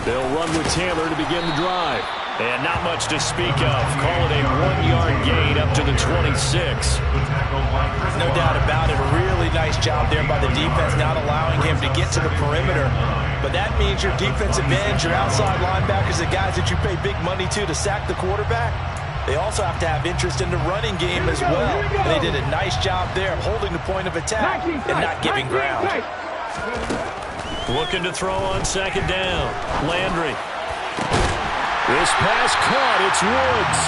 They'll run with Taylor to begin the drive. And not much to speak of. Call it a 1-yard gain up to the 26. No doubt about it. A really nice job there by the defense, not allowing him to get to the perimeter. But that means your defensive ends, your outside linebackers, the guys that you pay big money to sack the quarterback, they also have to have interest in the running game as well. And they did a nice job there of holding the point of attack and not giving ground. Looking to throw on second down. Landry. This pass caught. It's Woods.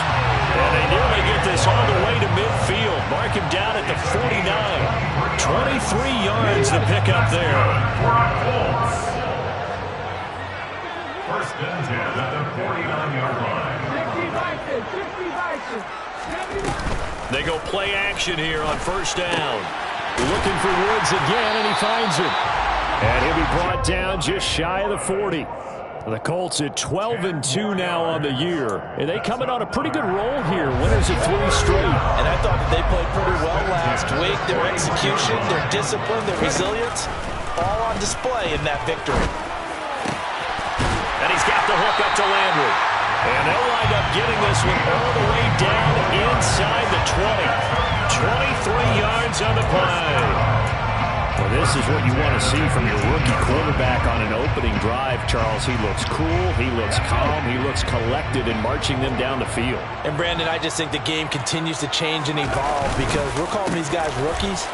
And they nearly get this all the way to midfield. Mark him down at the 49. 23 yards to pick up there. First and 10 at the 49-yard line. They go play action here on first down. Looking for Woods again, and he finds him. And he'll be brought down just shy of the 40. The Colts at 12-2 now on the year. And they coming on a pretty good roll here. Winners of 3 straight. And I thought that they played pretty well last week. Their execution, their discipline, their resilience, all on display in that victory. And he's got the hook up to Landry. And they'll wind up getting this one all the way down inside the 20. 23 yards on the play. Well, this is what you want to see from your rookie quarterback on an opening drive, Charles. He looks cool, he looks calm, he looks collected in marching them down the field. And, Brandon, I just think the game continues to change and evolve because we're calling these guys rookies.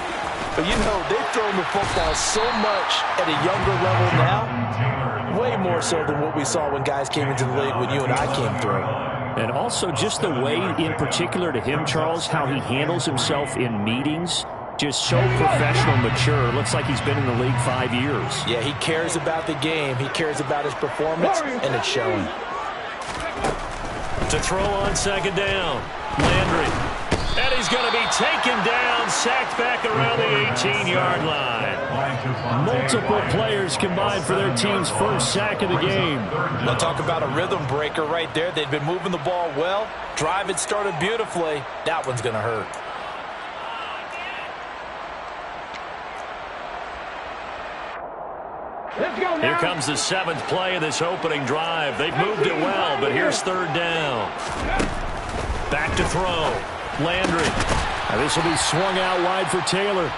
But, you know, they've thrown the football so much at a younger level now, way more so than what we saw when guys came into the league when you and I came through. And also just the way, in particular to him, Charles, how he handles himself in meetings. Just so professional, mature. Looks like he's been in the league 5 years. Yeah, he cares about the game. He cares about his performance, and it's showing. To throw on second down, Landry. And he's going to be taken down, sacked back around the 18-yard line. Multiple players combined for their team's first sack of the game. We'll talk about a rhythm breaker right there. They've been moving the ball well. Drive had started beautifully. That one's going to hurt. Here comes the 7th play of this opening drive. They've moved it well, but here's third down. Back to throw. Landry. Now this will be swung out wide for Taylor.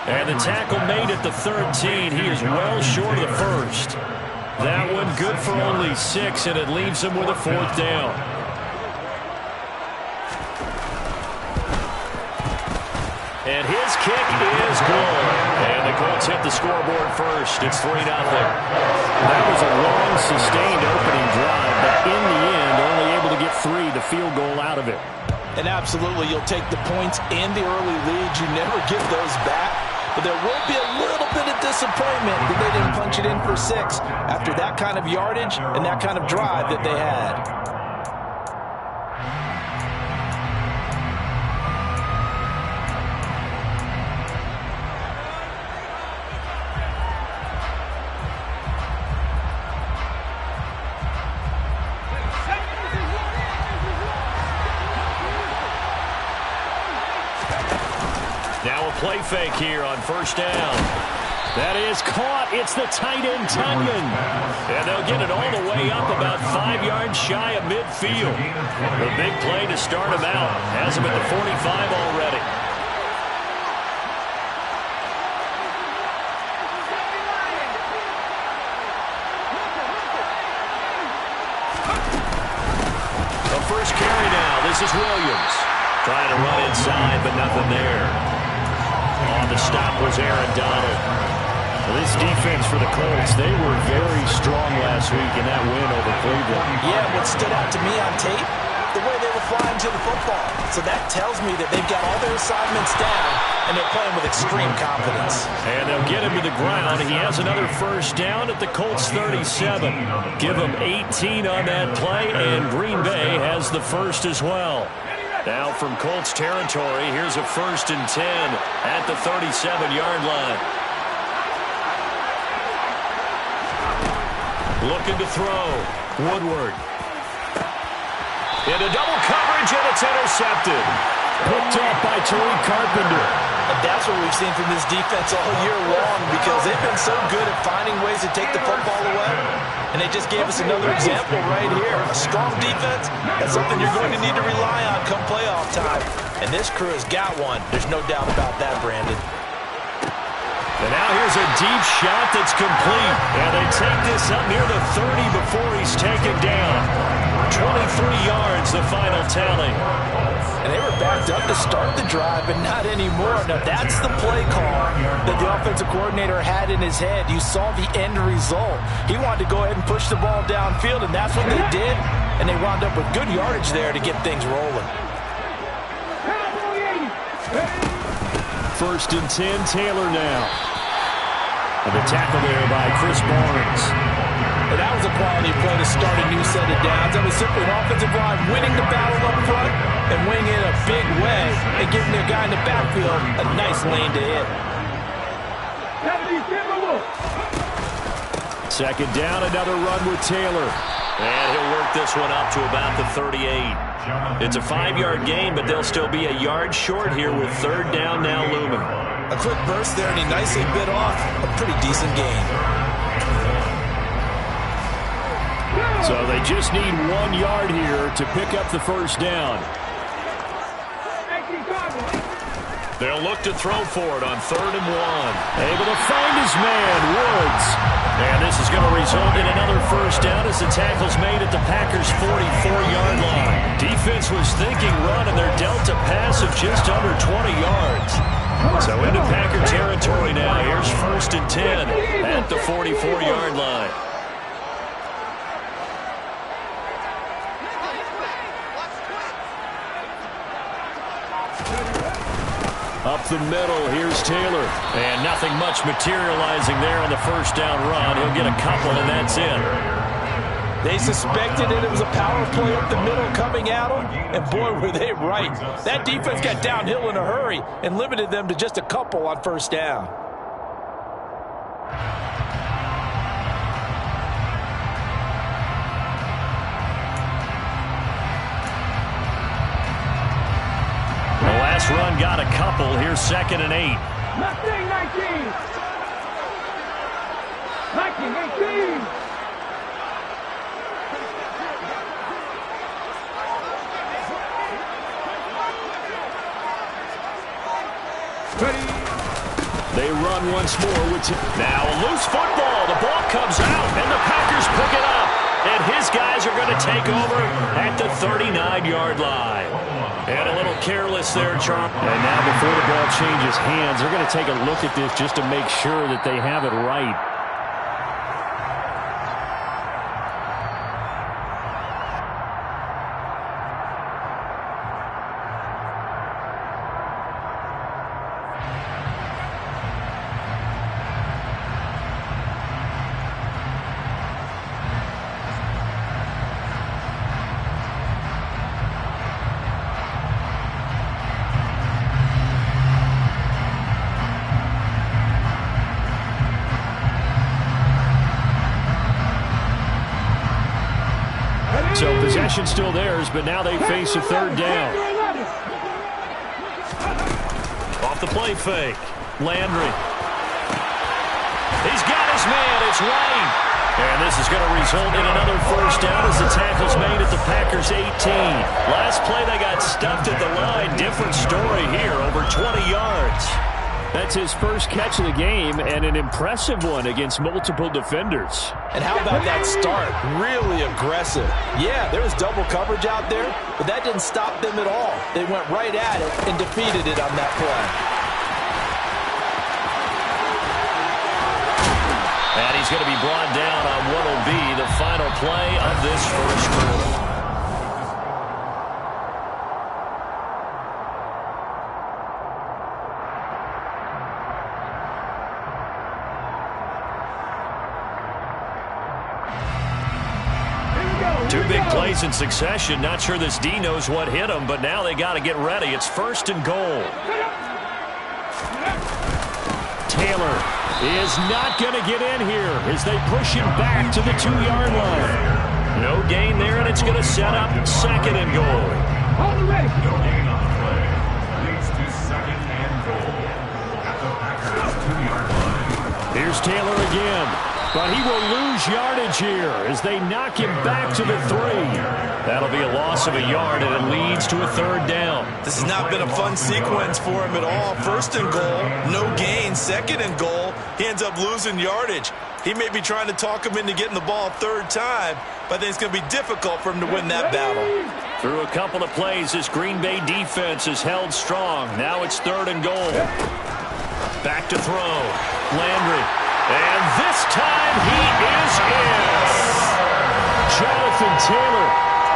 And the tackle made at the 13. He is well short of the first. That one good for only 6, and it leaves him with a 4th down. And his kick is good. And the Colts hit the scoreboard first. It's 3-0. That was a long, sustained opening drive, but in the end, only able to get 3, the field goal out of it. And absolutely, you'll take the points and the early leads. You never give those back. But there will be a little bit of disappointment that they didn't punch it in for 6 after that kind of yardage and that kind of drive that they had. Play fake here on first down. That is caught. It's the tight end, Tunyon. And they'll get it all the way up about 5 yards shy of midfield. The big play to start him out. Has him at the 45 already. The first carry now. This is Williams. Trying to run inside, but nothing there. On the stop was Aaron Donald. Well, this defense for the Colts, they were very strong last week in that win over Cleveland. Yeah, what stood out to me on tape, the way they were flying to the football. So that tells me that they've got all their assignments down, and they're playing with extreme confidence. And they'll get him to the ground. He has another first down at the Colts 37. Give him 18 on that play, and Green Bay has the first as well. Now from Colts territory, here's a 1st and 10 at the 37-yard line. Looking to throw. Woodward. Into double coverage, and it's intercepted. Picked up by Tariq Carpenter. And that's what we've seen from this defense all year long, because they've been so good at finding ways to take the football away. And they just gave us another example right here. A strong defense, that's something you're going to need to rely on come playoff time. And this crew has got one. There's no doubt about that, Brandon. And now here's a deep shot that's complete. And they take this up near the 30 before he's taken down. 23 yards, the final tally. And they were backed up to start the drive, but not anymore. Now, that's the play call that the offensive coordinator had in his head. You saw the end result. He wanted to go ahead and push the ball downfield, and that's what they did. And they wound up with good yardage there to get things rolling. 1st and 10, Taylor now. And the tackle there by Chris Barnes. And that was a quality play to start a new set of downs. That was simply an offensive line winning the battle up front and winning it a big way and giving their guy in the backfield a nice lane to hit. 2nd down, another run with Taylor. And he'll work this one up to about the 38. It's a 5-yard gain, but they'll still be a yard short here with 3rd down now looming. A quick burst there, and he nicely bit off a pretty decent gain. So they just need 1 yard here to pick up the 1st down. They'll look to throw for it on 3rd and 1. Able to find his man, Woods. And this is going to result in another 1st down as the tackle's made at the Packers' 44-yard line. Defense was thinking run, and they're dealt a pass of just under 20 yards. So into Packer territory now. Here's 1st and 10 at the 44-yard line. Up the middle, here's Taylor. And nothing much materializing there on the 1st down run. He'll get a couple, and that's it. They suspected it was a power play up the middle coming at them, and boy, were they right. That defense got downhill in a hurry and limited them to just a couple on 1st down. Run got a couple. Here's 2nd and 8. 19. They run once more with now a loose football. The ball comes out, and the Packers pick it up. And his guys are going to take over at the 39-yard line. And a little careless there, Charles. And now before the ball changes hands, they're going to take a look at this just to make sure that they have it right. So possession still theirs, but now they face a 3rd down. Off the play fake. Landry. He's got his man. It's White. And this is going to result in another 1st down as the tackle's made at the Packers' 18. Last play they got stuffed at the line. Different story here, over 20 yards. That's his first catch of the game, and an impressive one against multiple defenders. And how about that start? Really aggressive. Yeah, there was double coverage out there, but that didn't stop them at all. They went right at it and defeated it on that play. And he's going to be brought down on what will be the final play of this first quarter. Two big plays in succession. Not sure this D knows what hit him, but now they got to get ready. It's 1st and goal. Taylor is not going to get in here as they push him back to the 2-yard line. No gain there, and it's going to set up 2nd and goal. No gain on the play. Leads to 2nd and goal. Here's Taylor again. But he will lose yardage here as they knock him back to the 3. That'll be a loss of a yard, and it leads to a 3rd down. This has not been a fun sequence for him at all. 1st and goal, no gain. 2nd and goal, he ends up losing yardage. He may be trying to talk him into getting the ball 3rd time, but I think it's going to be difficult for him to win that battle. Through a couple of plays, this Green Bay defense is held strong. Now it's 3rd and goal. Back to throw. Landry. And this time he is in. Jonathan Taylor.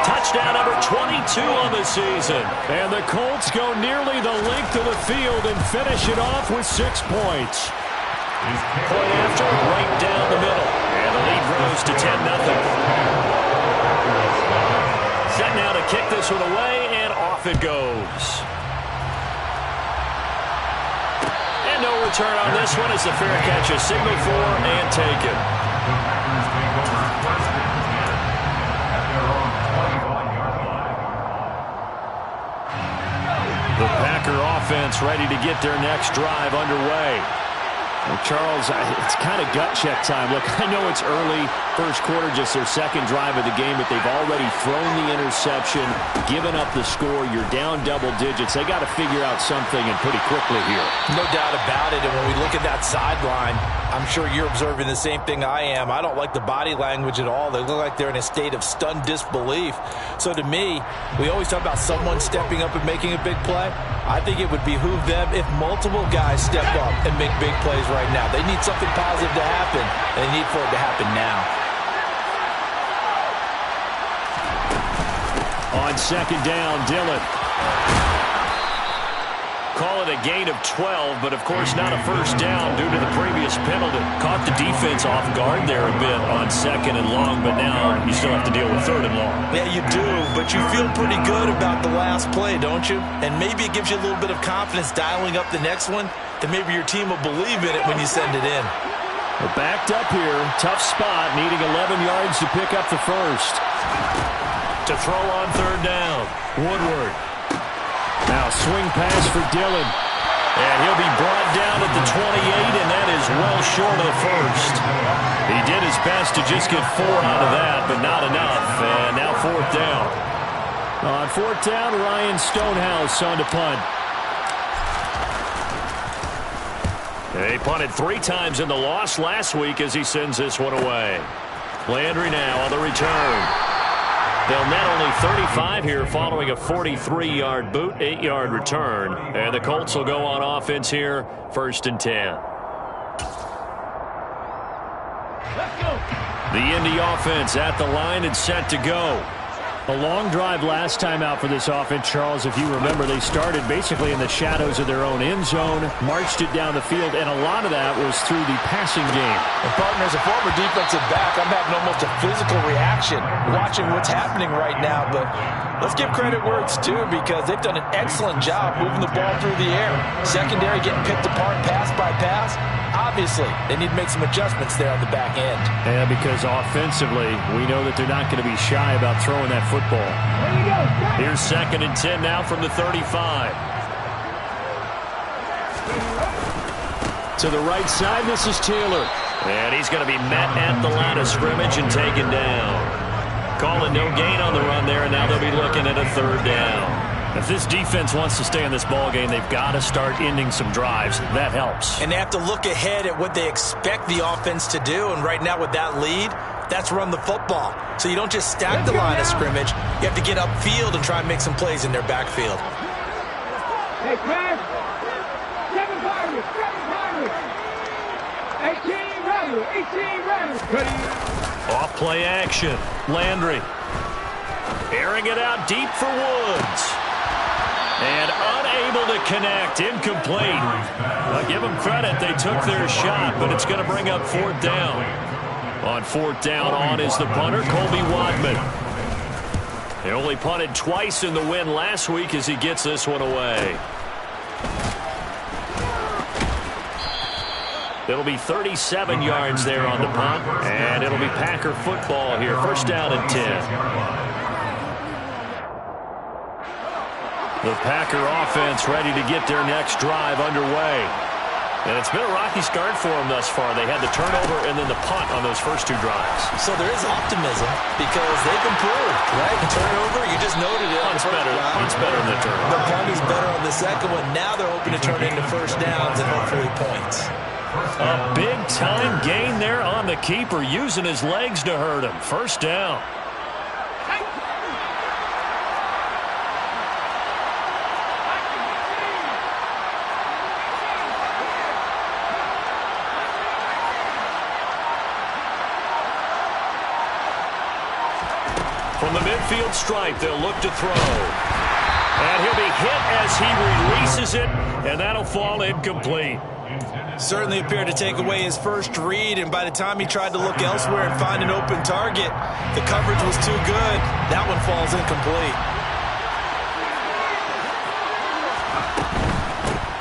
Touchdown number 22 on the season. And the Colts go nearly the length of the field and finish it off with 6 points. Point after, right down the middle. And the lead grows to 10-0. Set now to kick this one away, and off it goes. And no return on this one as the fair catch is signaled for and taken. The Packer offense ready to get their next drive underway. Well, Charles, it's kind of gut check time. Look, I know it's early, first quarter, just their 2nd drive of the game, but they've already thrown the interception, given up the score. You're down double digits. They got to figure out something, and pretty quickly here. No doubt about it. And when we look at that sideline, I'm sure you're observing the same thing I am. I don't like the body language at all. They look like they're in a state of stunned disbelief. So to me, we always talk about someone stepping up and making a big play. I think it would behoove them if multiple guys step up and make big plays right now. They need something positive to happen, and they need for it to happen now. On 2nd down, Dillon. Call it a gain of 12, but of course not a first down due to the previous penalty. Caught the defense off guard there a bit on 2nd and long, but now you still have to deal with 3rd and long. Yeah, you do, but you feel pretty good about the last play, don't you? And maybe it gives you a little bit of confidence dialing up the next one, that maybe your team will believe in it when you send it in. We're backed up here. Tough spot, needing 11 yards to pick up the 1st. To throw on 3rd down. Woodward. Now swing pass for Dillon. And he'll be brought down at the 28, and that is well short of the 1st. He did his best to just get 4 out of that, but not enough. And now 4th down. On 4th down, Ryan Stonehouse on to punt. They punted 3 times in the loss last week as he sends this one away. Landry now on the return. They'll net only 35 here following a 43-yard boot, 8-yard return. And the Colts will go on offense here, 1st and 10. The Indy offense at the line and set to go. A long drive last time out for this offense, Charles. If you remember, they started basically in the shadows of their own end zone, marched it down the field, and a lot of that was through the passing game. And partner, as a former defensive back, I'm having almost a physical reaction watching what's happening right now. But let's give credit where it's due, because they've done an excellent job moving the ball through the air. Secondary getting picked apart pass by pass. Obviously, they need to make some adjustments there on the back end. Yeah, because offensively, we know that they're not going to be shy about throwing that football. Here's 2nd and 10 now from the 35. To the right side, this is Taylor. And he's going to be met at the line of scrimmage and taken down. Calling no gain on the run there, and now they'll be looking at a 3rd down. If this defense wants to stay in this ball game, they've got to start ending some drives. That helps. And they have to look ahead at what they expect the offense to do. And right now with that lead, that's run the football. So you don't just stack the line of scrimmage. You have to get upfield and try and make some plays in their backfield. Hey, Chris. 18 ready. Off play action. Landry. Airing it out deep for Woods. And unable to connect. Incomplete. I'll give them credit. They took their shot, but it's going to bring up 4th down. On 4th down, on is the punter, Colby Wadman. They only punted twice in the win last week as he gets this one away. It'll be 37 yards there on the punt, and it'll be Packer football here. 1st down and 10. The Packer offense ready to get their next drive underway. And it's been a rocky start for them thus far. They had the turnover and then the punt on those first 2 drives. So there is optimism because they've improved, right? The turnover, you just noted it. Punt's better. Punt's better than the turnover. The punt is better on the second one. Now they're hoping to turn it into first downs and hopefully points. A big-time gain there on the keeper, using his legs to hurt him. First down. From the midfield stripe, they'll look to throw. And he'll be hit as he releases it, and that'll fall incomplete. Certainly appeared to take away his first read, and by the time he tried to look elsewhere and find an open target, the coverage was too good. That one falls incomplete.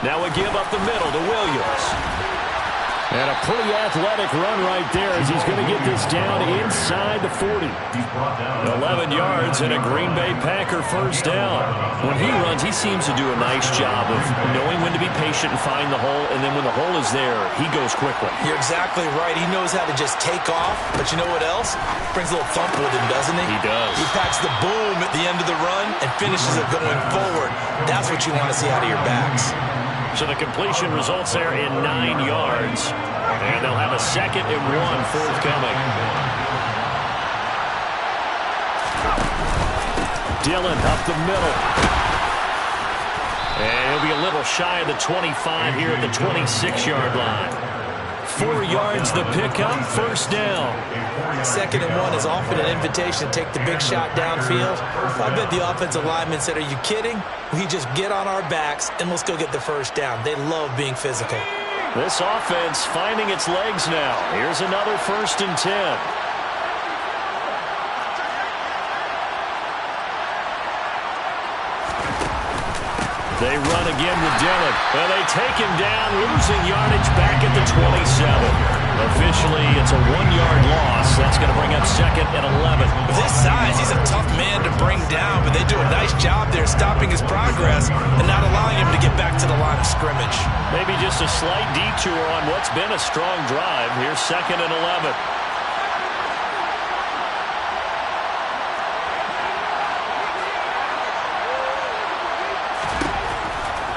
Now a give up the middle to Williams. And a pretty athletic run right there as he's going to get this down inside the 40. 11 yards and a Green Bay Packer first down. When he runs, he seems to do a nice job of knowing when to be patient and find the hole, and then when the hole is there, he goes quickly. You're exactly right. He knows how to just take off, but you know what else? Brings a little thump with him, doesn't he? He does. He packs the boom at the end of the run and finishes it going forward. That's what you want to see out of your backs. So the completion results there in 9 yards. And they'll have a 2nd and 1 forthcoming. Dillon up the middle. And he'll be a little shy of the 25 here at the 26-yard line. 4 yards the pickup, first down. 2nd and 1 is often an invitation to take the big shot downfield. I bet the offensive lineman said, are you kidding? We just get on our backs and let's go get the first down. They love being physical. This offense finding its legs now. Here's another 1st and 10. They run again with Dillon. Well, they take him down, losing yardage back at the 27. Officially, it's a 1-yard loss. That's going to bring up 2nd and 11. With his size, he's a tough man to bring down, but they do a nice job there stopping his progress and not allowing him to get back to the line of scrimmage. Maybe just a slight detour on what's been a strong drive. Here's 2nd and 11.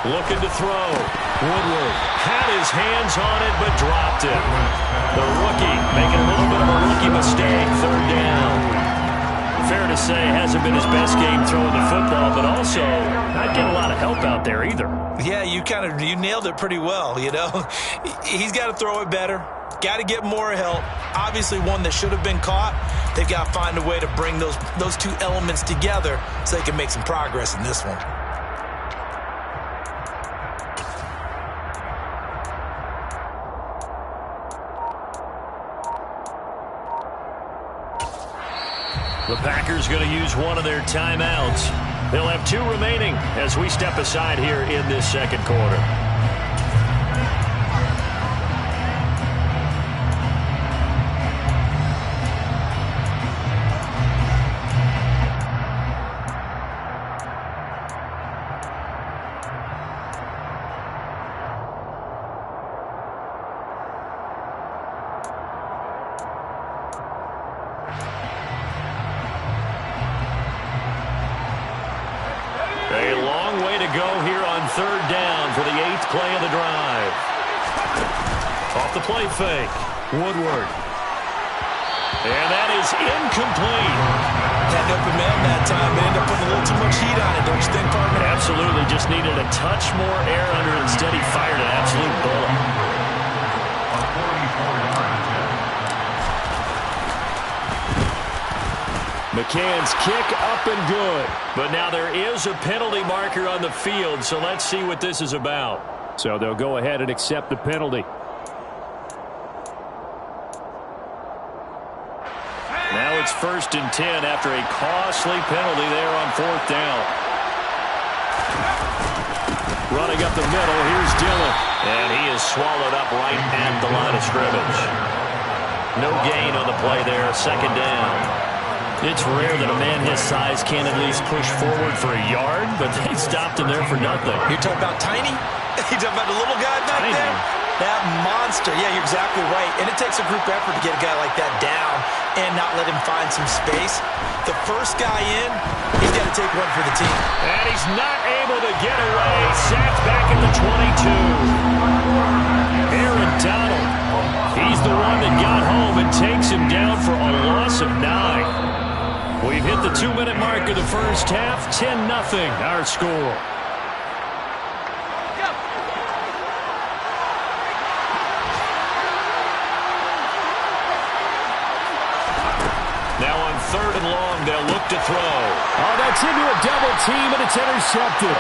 Looking to throw. Woodward had his hands on it, but dropped it. The rookie making a little bit of a rookie mistake. 3rd down. Fair to say, hasn't been his best game throwing the football, but also not getting a lot of help out there either. Yeah, you nailed it pretty well, you know. He's got to throw it better. Got to get more help. Obviously one that should have been caught. They've got to find a way to bring those 2 elements together so they can make some progress in this one. The Packers going to use one of their timeouts. They'll have 2 remaining as we step aside here in this 2nd quarter. A long way to go here on 3rd down for the 8th play of the drive. Off the play fake. Woodward. And that is incomplete. Had an open man that time, but ended up putting a little too much heat on it, don't you think, partner? Absolutely. Just needed a touch more air under it. Instead, he fired an absolute bullet. McCann's kick up and good. But now there is a penalty marker on the field, so let's see what this is about. So they'll go ahead and accept the penalty. Now it's 1st and 10 after a costly penalty there on 4th down. Running up the middle, here's Dillon. And he is swallowed up right at the line of scrimmage. No gain on the play there, 2nd down. It's rare that a man his size can't at least push forward for a yard, but they stopped him there for nothing. You're talking about tiny? You're talking about the little guy back there? That monster. Yeah, you're exactly right. And it takes a group effort to get a guy like that down and not let him find some space. The first guy in, he's got to take one for the team. And he's not able to get away. Sacked back at the 22. Aaron Donald. He's the one that got home and takes him down for a loss of 9. We've hit the 2-minute mark of the first half. 10-0 our score. Now on 3rd and long, they'll look to throw. Oh, that's into a double team, and it's intercepted.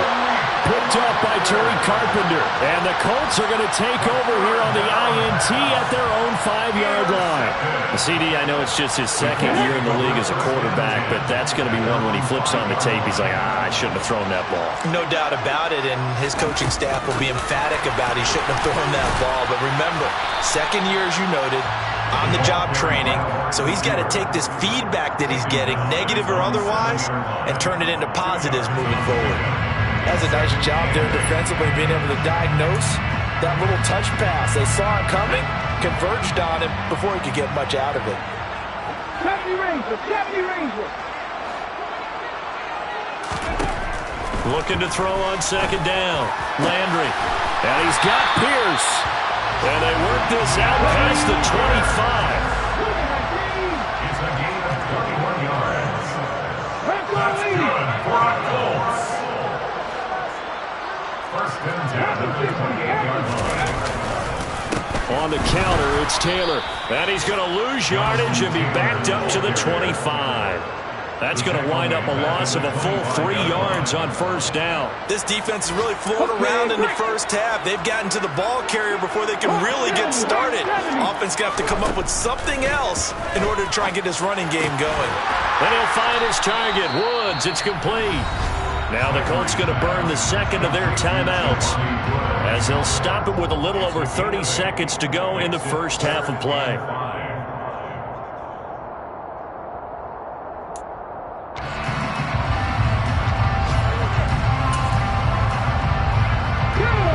Picked up by Tariq Carpenter. And the Colts are going to take over here on the INT at their own 5-yard line. CD, I know it's just his 2nd year in the league as a quarterback, but that's going to be one when he flips on the tape. He's like, I shouldn't have thrown that ball. No doubt about it, and his coaching staff will be emphatic about he shouldn't have thrown that ball. But remember, 2nd year, as you noted, on-the-job training, so he's got to take this feedback that he's getting, negative or otherwise, and turn it into positives moving forward. That's a nice job there defensively, being able to diagnose that little touch pass. They saw it coming, converged on him before he could get much out of it. Deputy Ranger. Looking to throw on 2nd down. Landry. And he's got Pierce. And they work this out past the 25. It's a gain of 21 yards. That's good for our Colts. 1st and 10 at the 28-yard line. On the counter, it's Taylor. And he's going to lose yardage and be backed up to the 25. That's going to wind up a loss of a full 3 yards on 1st down. This defense is really floating around in the first half. They've gotten to the ball carrier before they can really get started. Offense going to have to come up with something else in order to try and get this running game going. And he'll find his target, Woods. It's complete. Now the Colts going to burn the 2nd of their timeouts as they'll stop it with a little over 30 seconds to go in the first half of play.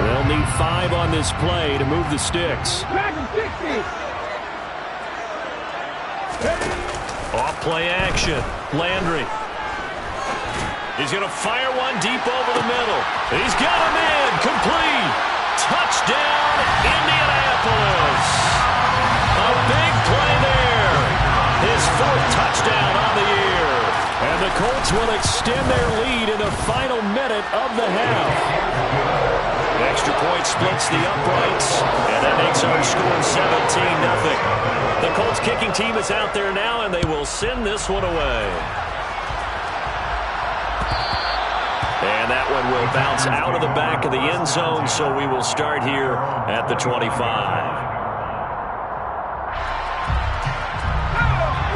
They'll need 5 on this play to move the sticks. Off play action. Landry. He's going to fire one deep over the middle. He's got him in. Complete. Touchdown, Indianapolis. A big play there. His 4th touchdown on the year. And the Colts will extend their lead in the final minute of the half. Extra point splits the uprights, and that makes our score 17-0. The Colts kicking team is out there now, and they will send this one away. And that one will bounce out of the back of the end zone, so we will start here at the 25.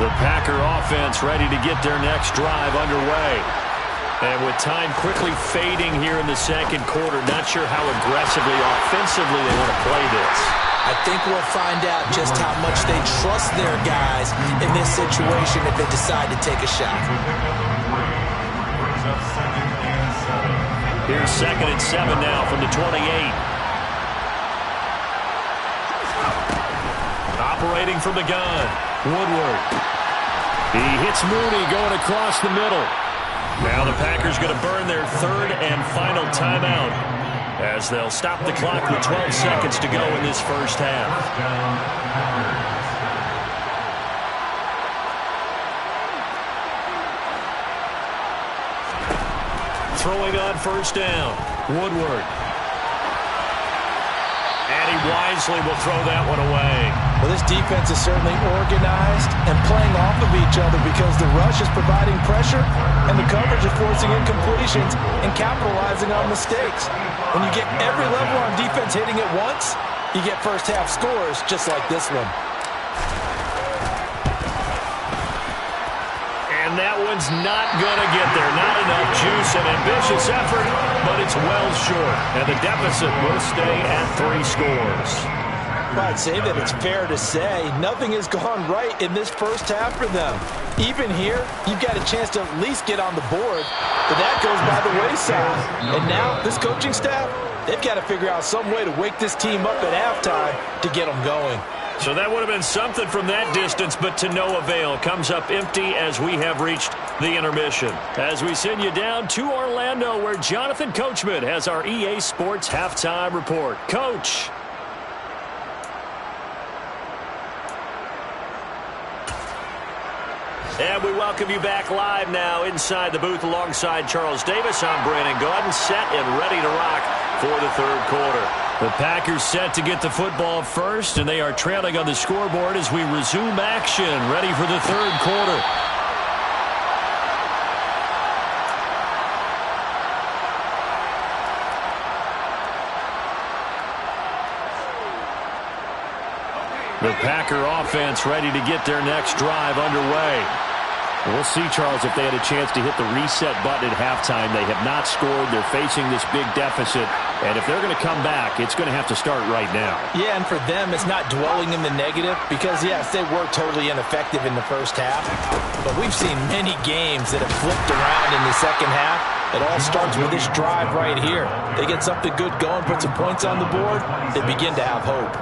The Packer offense ready to get their next drive underway. And with time quickly fading here in the 2nd quarter, not sure how aggressively, offensively they want to play this. I think we'll find out just how much they trust their guys in this situation if they decide to take a shot. Here's 2nd and 7 now from the 28. Operating from the gun, Woodward. He hits Mooney going across the middle. Now the Packers going to burn their 3rd and final timeout as they'll stop the clock with 12 seconds to go in this first half. Throwing on 1st down, Woodward. And he wisely will throw that one away. Well, this defense is certainly organized and playing off of each other because the rush is providing pressure and the coverage is forcing incompletions and capitalizing on mistakes. When you get every level on defense hitting at once, you get first half scores just like this one. And that one's not going to get there. Not enough juice and ambitious effort, but it's well short. And the deficit will stay at 3 scores. I'd say that it's fair to say nothing has gone right in this first half for them. Even here, you've got a chance to at least get on the board, but that goes by the wayside. And now, this coaching staff, They've got to figure out some way to wake this team up at halftime to get them going. So that would have been something from that distance, but to no avail. Comes up empty as we have reached the intermission. As we send you down to Orlando, where Jonathan Coachman has our EA Sports Halftime Report. Coach. And we welcome you back live now inside the booth alongside Charles Davis. I'm Brandon Gaudin, set and ready to rock for the third quarter. The Packers set to get the football first, and they are trailing on the scoreboard as we resume action, ready for the third quarter. The Packer offense ready to get their next drive underway. We'll see, Charles, if they had a chance to hit the reset button at halftime. They have not scored. They're facing this big deficit. And if they're going to come back, it's going to have to start right now. Yeah, and for them, it's not dwelling in the negative because, yes, they were totally ineffective in the first half. But we've seen many games that have flipped around in the second half. It all starts with this drive right here. They get something good going, put some points on the board, they begin to have hope.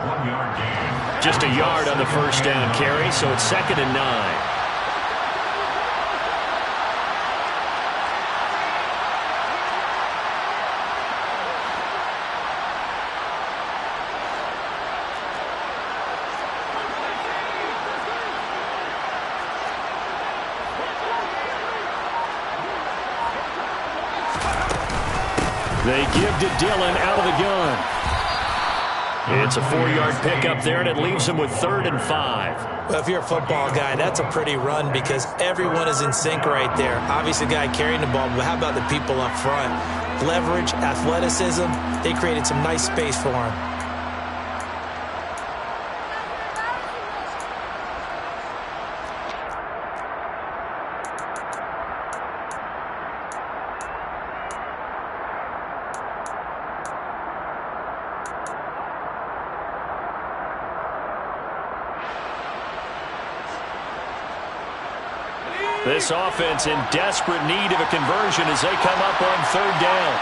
Just a yard on the first down carry, so it's 2nd and 9. They give to Dillon out of the gun. It's a 4-yard pickup there, and it leaves them with 3rd and 5. Well, if you're a football guy, that's a pretty run because everyone is in sync right there. Obviously, the guy carrying the ball, but how about the people up front? Leverage, athleticism, they created some nice space for him. This offense in desperate need of a conversion as they come up on 3rd down.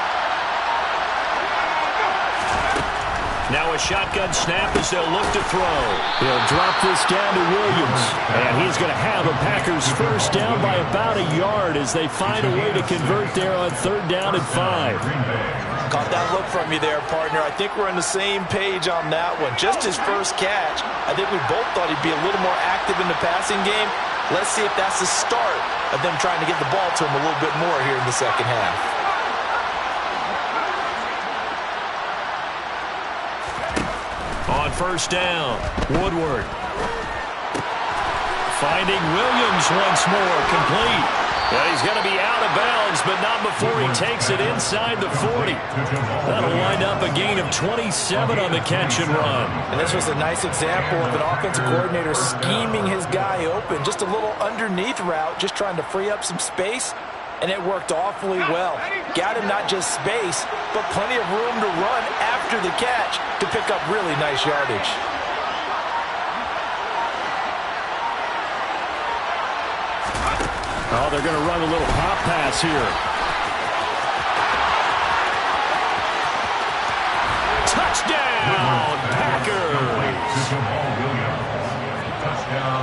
Now a shotgun snap as they'll look to throw. He'll drop this down to Williams. And he's going to have a Packers first down by about a yard as they find a way to convert there on 3rd down and 5. Caught that look from you there, partner. I think we're on the same page on that one. Just his first catch, I think we both thought he'd be a little more active in the passing game. Let's see if that's the start of them trying to get the ball to him a little bit more here in the second half. On 1st down, Woodward. Finding Williams once more, complete. And he's going to be out of bounds, but not before he takes it inside the 40. That'll wind up a gain of 27 on the catch and run. And this was a nice example of an offensive coordinator scheming his guy open. Just a little underneath route, just trying to free up some space. And it worked awfully well. Got him not just space, but plenty of room to run after the catch to pick up really nice yardage. Oh, they're going to run a little pop pass here. Touchdown, Packers!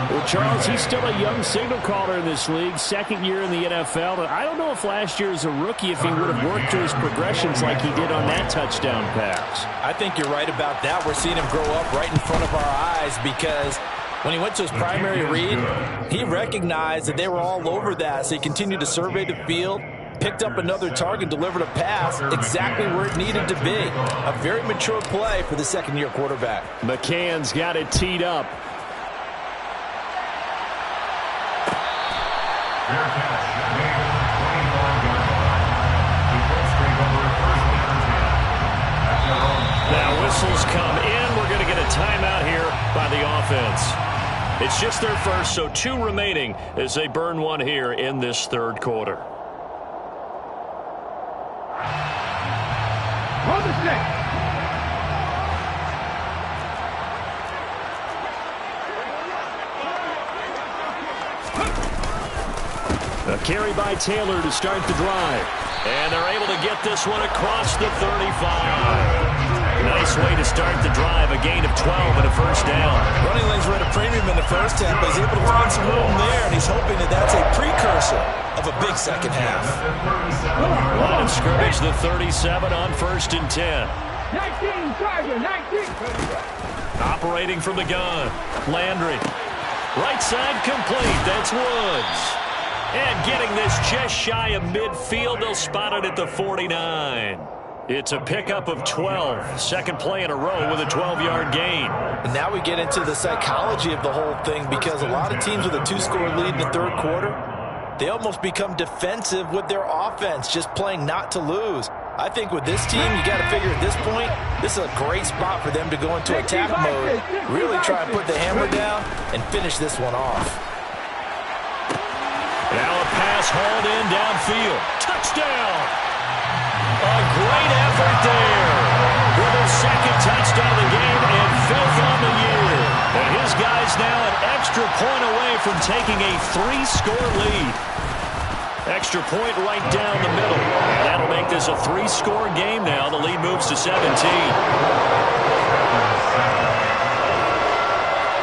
Well, Charles, he's still a young signal caller in this league, 2nd year in the NFL. But I don't know if last year as a rookie, if he would have worked through his progressions like he did on that touchdown pass. I think you're right about that. We're seeing him grow up right in front of our eyes because when he went to his primary read, he recognized that they were all over that, so he continued to survey the field, picked up another target, delivered a pass exactly where it needed to be. A very mature play for the 2nd-year quarterback. McCann's got it teed up. Now whistles come in. We're going to get a timeout here by the offense. It's just their first, so 2 remaining as they burn one here in this 3rd quarter. On the stick. A carry by Taylor to start the drive. And they're able to get this one across the 35. Nice way to start the drive, a gain of 12 and a first down. Running lanes were at a premium in the first half, but he's able to find some room there, and he's hoping that that's a precursor of a big second half. Line of scrimmage, the 37 on 1st and 10. 19, Tiger, 19. Operating from the gun, Landry. Right side complete, that's Woods. And getting this just shy of midfield, they'll spot it at the 49. It's a pickup of 12. Second play in a row with a 12-yard gain. And now we get into the psychology of the whole thing, because a lot of teams with a 2-score lead in the third quarter, they almost become defensive with their offense, just playing not to lose. I think with this team, you got to figure at this point, this is a great spot for them to go into attack mode, really try and put the hammer down and finish this one off. Now a pass hauled in downfield. Touchdown! A great effort there. With his second touchdown of the game and 5th on the year. And his guys now an extra point away from taking a 3-score lead. Extra point right down the middle. And that'll make this a 3-score game now. The lead moves to 17.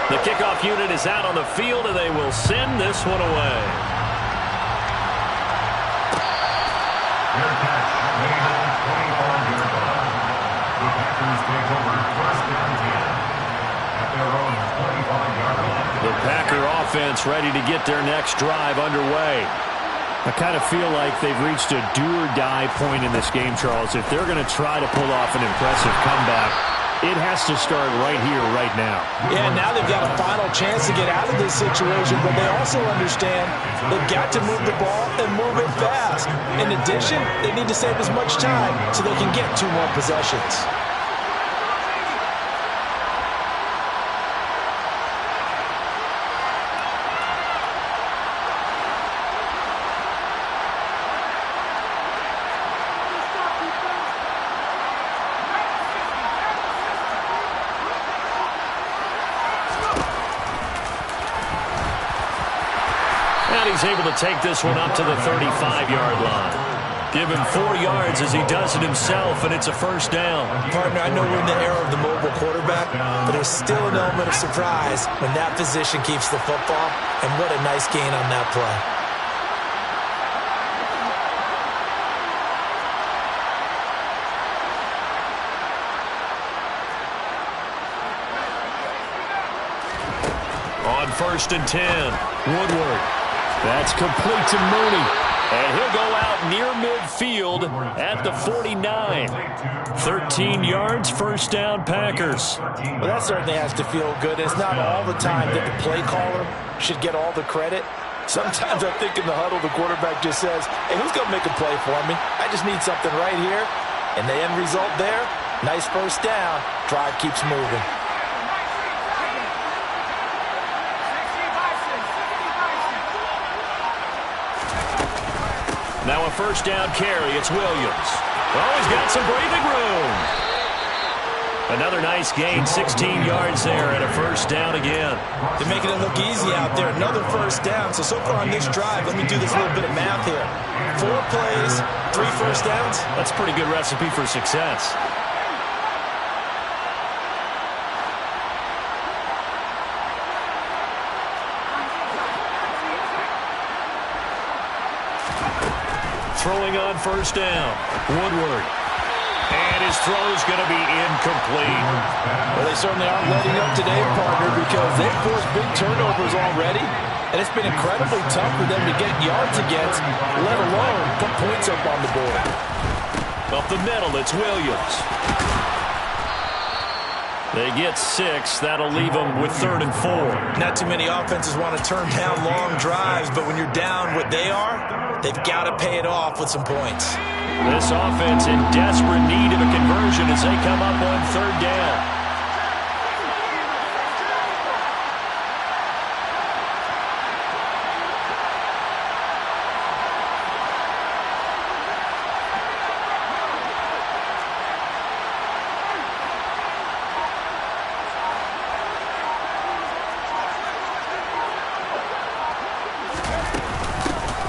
The kickoff unit is out on the field, and they will send this one away. The Packer offense ready to get their next drive underway. I kind of feel like they've reached a do-or-die point in this game, Charles. If they're going to try to pull off an impressive comeback, it has to start right here, right now. Yeah, now they've got a final chance to get out of this situation, but they also understand they've got to move the ball and move it fast. In addition, they need to save as much time so they can get 2 more possessions. He's able to take this one up to the 35-yard line. Give him 4 yards as he does it himself, and it's a first down. Partner, I know we're in the era of the mobile quarterback, but there's still an element of surprise when that position keeps the football, and what a nice gain on that play. On 1st and 10, Woodward. That's complete to Mooney. And he'll go out near midfield at the 49. 13 yards, first down, Packers. Well, that certainly has to feel good. It's not all the time that the play caller should get all the credit. Sometimes I think in the huddle, the quarterback just says, hey, who's going to make a play for me? I just need something right here. And the end result there, nice first down. Drive keeps moving. Now a first down carry. It's Williams. Oh, he's got some breathing room. Another nice gain, 16 yards there, and a first down again. They're making it look easy out there. Another first down. So far on this drive, let me do this little bit of math here. 4 plays, 3 first downs. That's a pretty good recipe for success. Throwing on first down, Woodward. And his throw's going to be incomplete. Well, they certainly aren't letting up today, partner, because they've forced big turnovers already. And it's been incredibly tough for them to get yards against, let alone put points up on the board. Up the middle, it's Williams. They get 6. That'll leave them with 3rd and 4. Not too many offenses want to turn down long drives, but when you're down what they are, they've got to pay it off with some points. This offense in desperate need of a conversion as they come up on 3rd down.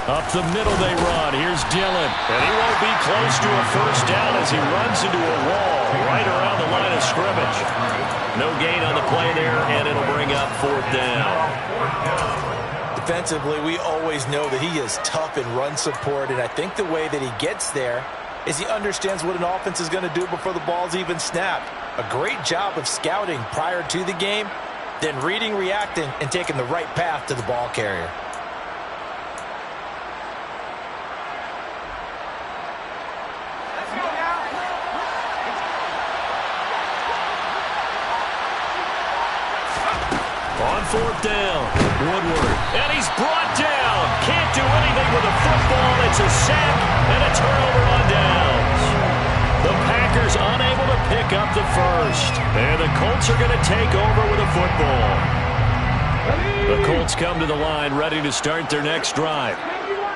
Up the middle they run. Here's Dillon. And he won't be close to a first down as he runs into a wall right around the line of scrimmage. No gain on the play there, and it'll bring up 4th down. Defensively, we always know that he is tough in run support, and I think the way that he gets there is he understands what an offense is going to do before the ball's even snapped. A great job of scouting prior to the game, then reading, reacting, and taking the right path to the ball carrier. On 4th down, Woodward. And he's brought down. Can't do anything with the football. It's a sack and a turnover on downs. The Packers unable to pick up the first. And the Colts are going to take over with a football. The Colts come to the line ready to start their next drive.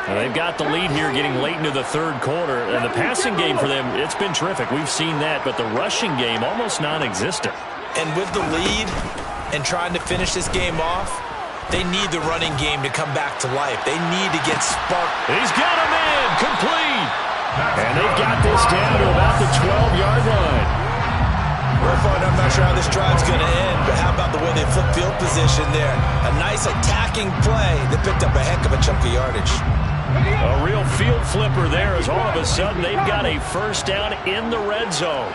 And they've got the lead here getting late into the 3rd quarter. And the passing game for them, it's been terrific. We've seen that. But the rushing game almost non-existent. And with the lead and trying to finish this game off, they need the running game to come back to life. They need to get sparked. He's got him in. Complete. And they've got this down to about the 12-yard line. Real fun. I'm not sure how this drive's going to end, but how about the way they flip field position there? A nice attacking play that picked up a heck of a chunk of yardage. A real field flipper there as all of a sudden they've got a first down in the red zone.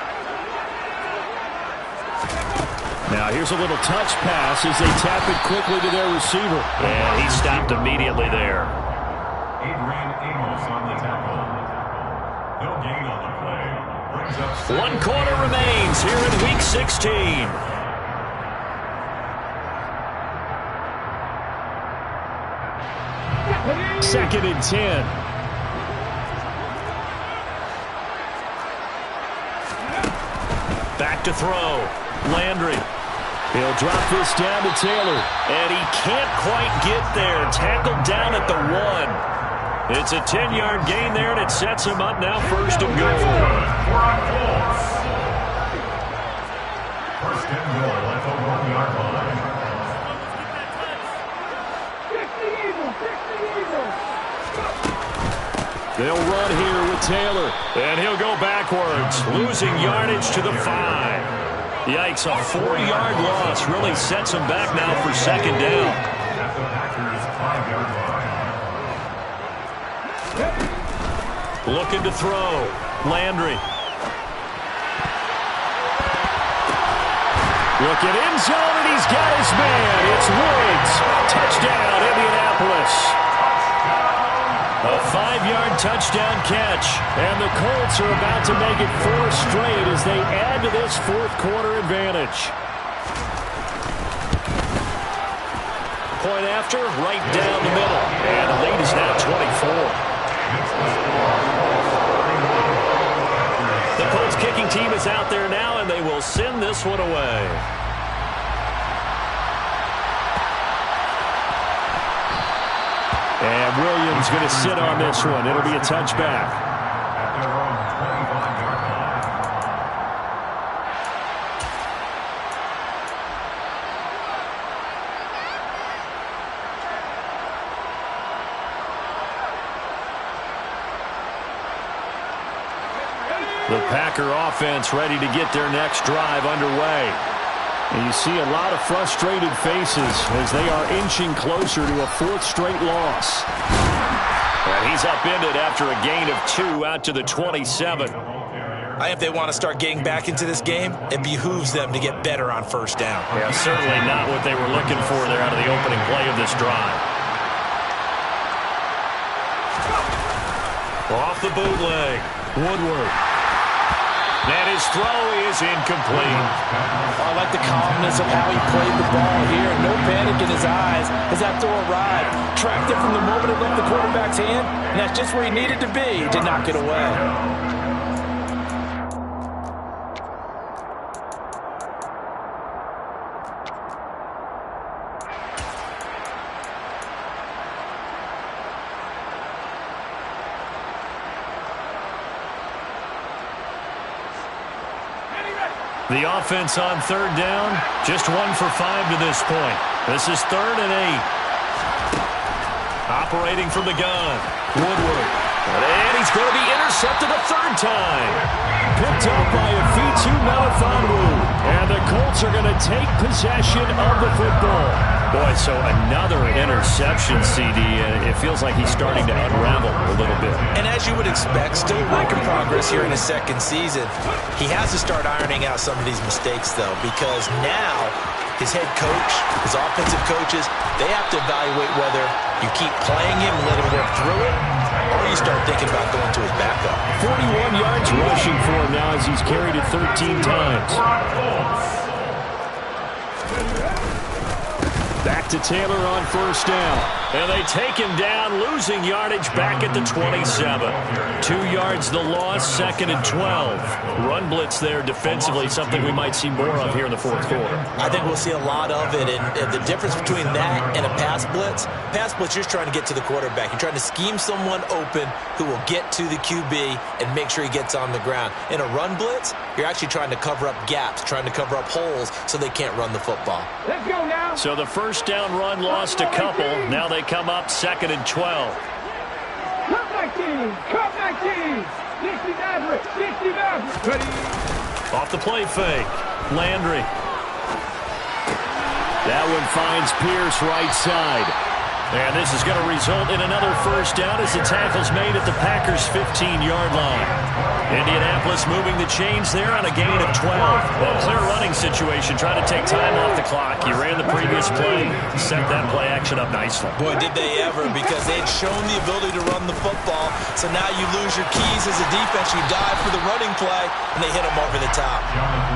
Now here's a little touch pass as they tap it quickly to their receiver. And he stopped immediately there. Adrian Amos on the tackle. No gain on the play. Brings up 1 quarter remains here in Week 16. Second and 10. Back to throw. Landry. He'll drop this down to Taylor. And he can't quite get there. Tackled down at the 1. It's a 10-yard gain there, and it sets him up now 1st and goal. First and goal at the 1-yard line. They'll run here with Taylor. And he'll go backwards, losing yardage to the 5. Yikes, a 4-yard loss really sets him back now for 2nd down. At the Packers' 5-yard line. Looking to throw. Landry. Looking end zone, and he's got his man. It's Woods. Touchdown, Indianapolis. A 5-yard touchdown catch. And the Colts are about to make it 4 straight as they add to this 4th quarter advantage. Point after, right down the middle. And the lead is now 24. The Colts kicking team is out there now, and they will send this one away. And Williams going to sit on this one. It'll be a touchback. At their own 25-yard line. The Packer offense ready to get their next drive underway. And you see a lot of frustrated faces as they are inching closer to a 4th straight loss. And he's upended after a gain of 2 out to the 27. If they want to start getting back into this game, it behooves them to get better on 1st down. Yeah, certainly not what they were looking for there out of the opening play of this drive. Off the bootleg, Woodward. And his throw is incomplete. I like the calmness of how he played the ball here. No panic in his eyes as that throw arrived. Tracked it from the moment it left the quarterback's hand, and that's just where he needed to be to knock it away. The offense on 3rd down, just 1 for 5 to this point. This is 3rd and 8. Operating from the gun. Woodward. And he's going to be intercepted a third time. Picked up by Afitu Melifonwu. And the Colts are going to take possession of the football. Boy, so another interception, CD. It feels like he's starting to unravel a little bit. And as you would expect, still a work in progress here in his second season. He has to start ironing out some of these mistakes, though, because now his head coach, his offensive coaches, they have to evaluate whether you keep playing him and let him work through it, or you start thinking about going to his backup. 41 yards rushing for him now as he's carried it 13 times. Back to Taylor on first down. And they take him down, losing yardage back at the 27. 2 yards the loss, 2nd and 12. Run blitz there defensively, something we might see more of here in the fourth quarter. I think we'll see a lot of it, and the difference between that and a pass blitz, you're just trying to get to the quarterback. You're trying to scheme someone open who will get to the QB and make sure he gets on the ground. In a run blitz, you're actually trying to cover up gaps, trying to cover up holes so they can't run the football. Let's go now. So the first down run lost a couple. Now they come up 2nd and 12. Cut my team. Cut my team. 60 Maverick. 60 Maverick. Ready. Off the play fake. Landry. That one finds Pierce right side. And this is going to result in another first down as the tackle's made at the Packers' 15-yard line. Indianapolis moving the chains there on a gain of 12. Well, clear running situation, trying to take time off the clock. You ran the previous play, set that play action up nicely. Boy, did they ever, because they had shown the ability to run the football. So now you lose your keys as a defense. You dive for the running play, and they hit him over the top.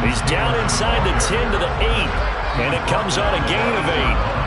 He's down inside the 10 to the 8, and it comes on a gain of 8.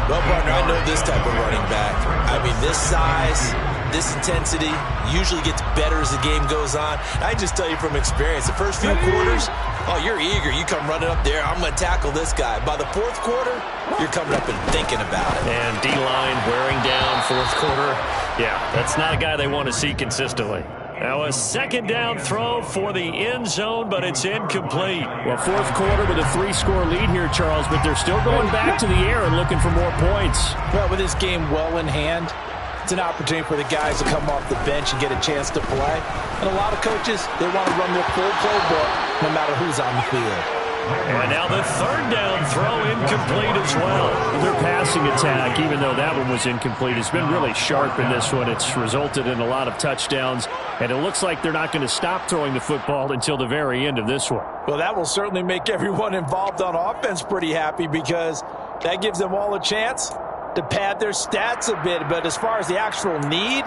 Well, partner, I know this type of running back. I mean, this size, this intensity usually gets better as the game goes on. I just tell you from experience, the first few quarters, oh, you're eager. You come running up there, I'm going to tackle this guy. By the fourth quarter, you're coming up and thinking about it. And D-line wearing down fourth quarter. Yeah, that's not a guy they want to see consistently. Now a second down throw for the end zone, but it's incomplete. Well, fourth quarter with a 3-score lead here, Charles, but they're still going back to the air and looking for more points. Well, with this game well in hand, it's an opportunity for the guys to come off the bench and get a chance to play. And a lot of coaches, they want to run their full playbook no matter who's on the field. And now the third down throw incomplete as well. Their passing attack, even though that one was incomplete, has been really sharp in this one. It's resulted in a lot of touchdowns, and it looks like they're not going to stop throwing the football until the very end of this one. Well, that will certainly make everyone involved on offense pretty happy, because that gives them all a chance to pad their stats a bit. But as far as the actual need,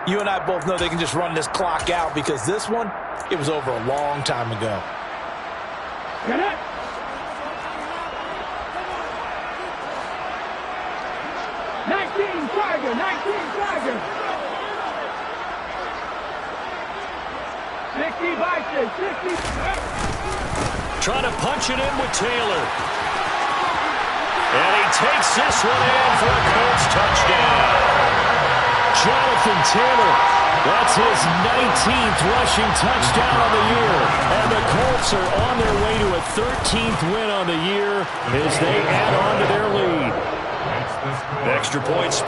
you and I both know they can just run this clock out, because this one, it was over a long time ago. Get it. Tiger. 19 Tiger. 60 Bison. 60. Trying to punch it in with Taylor. And he takes this one in for a Colts touchdown. Jonathan Taylor, that's his 19th rushing touchdown on the year. And the Colts are on their way to a 13th win on the year as they add on to their lead. Extra points.